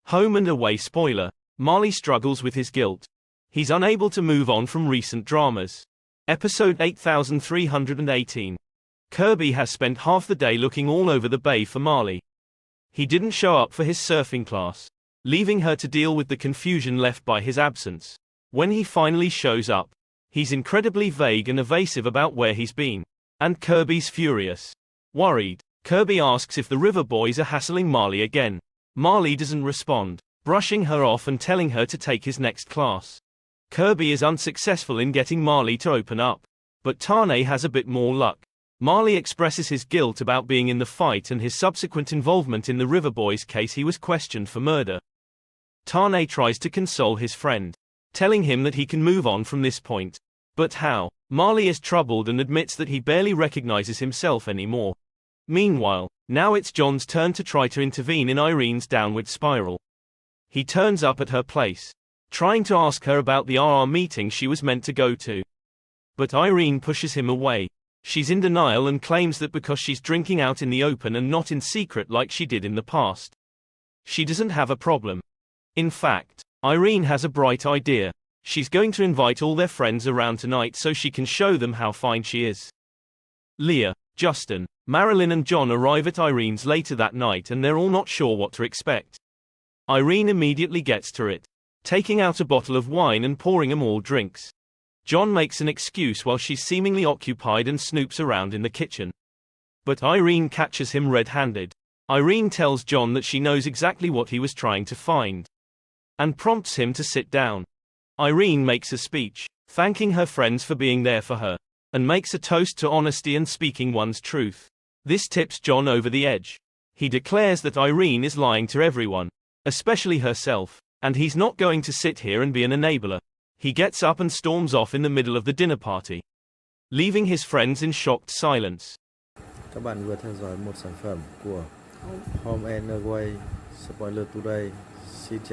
Home and away spoiler. Marley struggles with his guilt. He's unable to move on from recent dramas. Episode 8318. Kirby has spent half the day looking all over the bay for Marley. He didn't show up for his surfing class, leaving her to deal with the confusion left by his absence. When he finally shows up, he's incredibly vague and evasive about where he's been. And Kirby's furious. Worried, Kirby asks if the river boys are hassling Marley again. Marley doesn't respond, brushing her off and telling her to take his next class. Kirby is unsuccessful in getting Marley to open up. But Tane has a bit more luck. Marley expresses his guilt about being in the fight and his subsequent involvement in the river boys' case. He was questioned for murder. Tane tries to console his friend, telling him that he can move on from this point. But how? Marley is troubled and admits that he barely recognizes himself anymore. Meanwhile, now it's John's turn to try to intervene in Irene's downward spiral. He turns up at her place, trying to ask her about the RR meeting she was meant to go to. But Irene pushes him away. She's in denial and claims that because she's drinking out in the open and not in secret like she did in the past, she doesn't have a problem. In fact, Irene has a bright idea. She's going to invite all their friends around tonight so she can show them how fine she is. Leah, Justin, Marilyn and John arrive at Irene's later that night and they're all not sure what to expect. Irene immediately gets to it, taking out a bottle of wine and pouring them all drinks. John makes an excuse while she's seemingly occupied and snoops around in the kitchen. But Irene catches him red-handed. Irene tells John that she knows exactly what he was trying to find, and prompts him to sit down. Irene makes a speech, thanking her friends for being there for her, and makes a toast to honesty and speaking one's truth. This tips John over the edge. He declares that Irene is lying to everyone, especially herself, and he's not going to sit here and be an enabler. He gets up and storms off in the middle of the dinner party, leaving his friends in shocked silence. Các bạn vừa theo dõi một sản phẩm của Home and Away Spoiler Today. Xin chào.